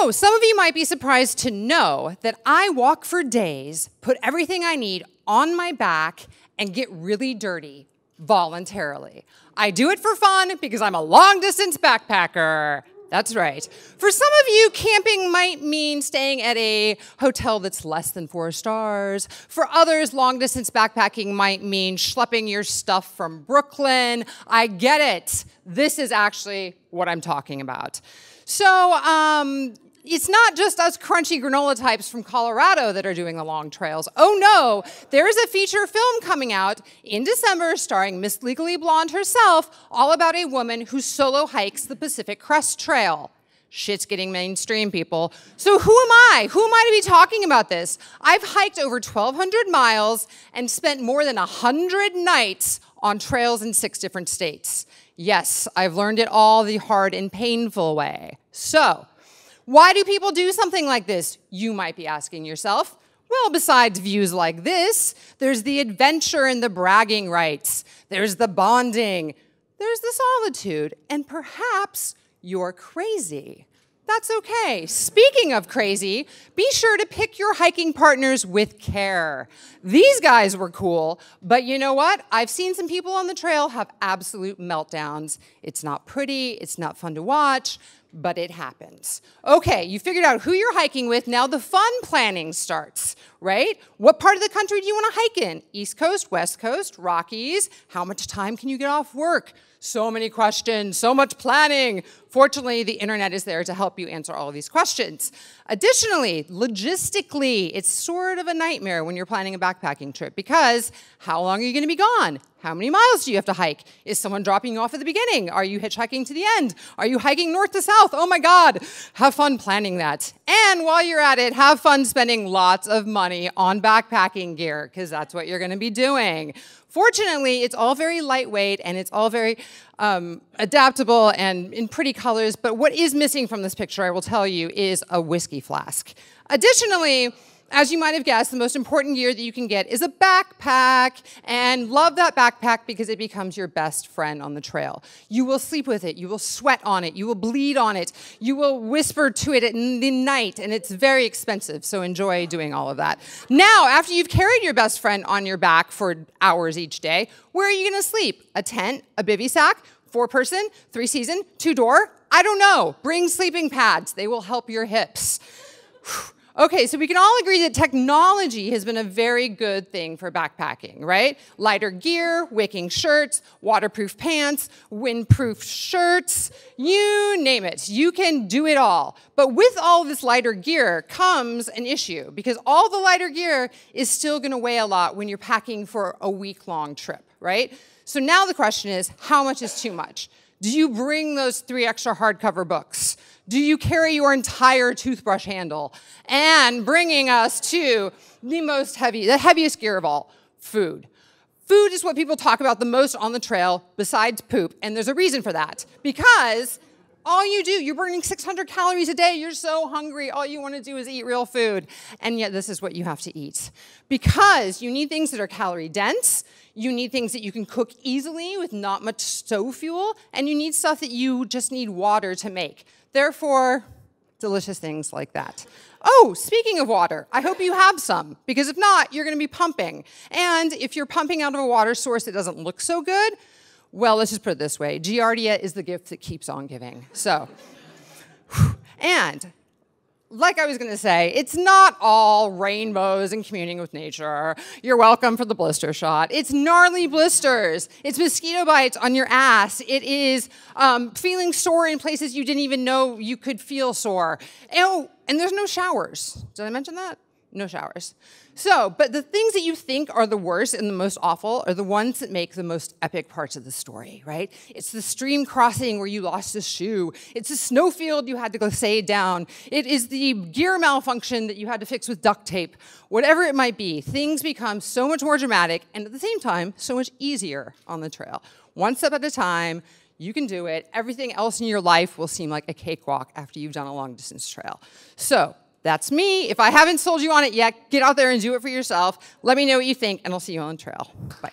So some of you might be surprised to know that I walk for days, put everything I need on my back, and get really dirty voluntarily. I do it for fun because I'm a long-distance backpacker. That's right. For some of you, camping might mean staying at a hotel that's less than 4 stars. For others, long-distance backpacking might mean schlepping your stuff from Brooklyn. I get it. This is actually what I'm talking about. So, it's not just us crunchy granola types from Colorado that are doing the long trails. Oh no, there's a feature film coming out in December starring Miss Legally Blonde herself, all about a woman who solo hikes the Pacific Crest Trail. Shit's getting mainstream, people. So who am I? Who am I to be talking about this? I've hiked over 1,200 miles and spent more than 100 nights on trails in 6 different states. Yes, I've learned it all the hard and painful way. So, why do people do something like this? You might be asking yourself. Well, besides views like this, there's the adventure and the bragging rights. There's the bonding. There's the solitude. And perhaps you're crazy. That's okay. Speaking of crazy, be sure to pick your hiking partners with care. These guys were cool, but you know what? I've seen some people on the trail have absolute meltdowns. It's not pretty, it's not fun to watch, but it happens. Okay, you figured out who you're hiking with. Now the fun planning starts, right? What part of the country do you want to hike in? East Coast, West Coast, Rockies? How much time can you get off work? So many questions, so much planning. Fortunately, the internet is there to help you answer all of these questions. Additionally, logistically, it's sort of a nightmare when you're planning a backpacking trip because how long are you going to be gone? How many miles do you have to hike? Is someone dropping you off at the beginning? Are you hitchhiking to the end? Are you hiking north to south? Oh my God, have fun planning that. And while you're at it, have fun spending lots of money on backpacking gear because that's what you're going to be doing. Fortunately, it's all very lightweight and it's all very adaptable and in pretty colors, but what is missing from this picture, I will tell you, is a whiskey flask. Additionally, as you might have guessed, the most important gear that you can get is a backpack, and love that backpack because it becomes your best friend on the trail. You will sleep with it, you will sweat on it, you will bleed on it, you will whisper to it in the night, and it's very expensive, so enjoy doing all of that. Now, after you've carried your best friend on your back for hours each day, where are you gonna sleep? A tent, a bivy sack, 4-person, 3-season, 2-door? I don't know. Bring sleeping pads, they will help your hips. Okay, so we can all agree that technology has been a very good thing for backpacking, right? Lighter gear, wicking shirts, waterproof pants, windproof shirts, you name it. You can do it all. But with all this lighter gear comes an issue because all the lighter gear is still gonna weigh a lot when you're packing for a week-long trip, right? So now the question is, how much is too much? Do you bring those 3 extra hardcover books? Do you carry your entire toothbrush handle? And bringing us to the heaviest gear of all, food. Food is what people talk about the most on the trail besides poop, and there's a reason for that. Because all you do, you're burning 600 calories a day, you're so hungry, all you want to do is eat real food, and yet this is what you have to eat. Because you need things that are calorie dense, you need things that you can cook easily with not much stove fuel, and you need stuff that you just need water to make. Therefore, delicious things like that. Oh, speaking of water, I hope you have some, because if not, you're going to be pumping. And if you're pumping out of a water source that doesn't look so good, well, let's just put it this way. Giardia is the gift that keeps on giving. So, and like I was going to say, it's not all rainbows and communing with nature. You're welcome for the blister shot. It's gnarly blisters. It's mosquito bites on your ass. It is feeling sore in places you didn't even know you could feel sore. Oh, and there's no showers. Did I mention that? No showers. So, but the things that you think are the worst and the most awful are the ones that make the most epic parts of the story, right? It's the stream crossing where you lost a shoe. It's the snowfield you had to go save down. It is the gear malfunction that you had to fix with duct tape. Whatever it might be, things become so much more dramatic and at the same time, so much easier on the trail. One step at a time, you can do it. Everything else in your life will seem like a cakewalk after you've done a long distance trail. So, that's me. If I haven't sold you on it yet, get out there and do it for yourself. Let me know what you think, and I'll see you on the trail. Bye.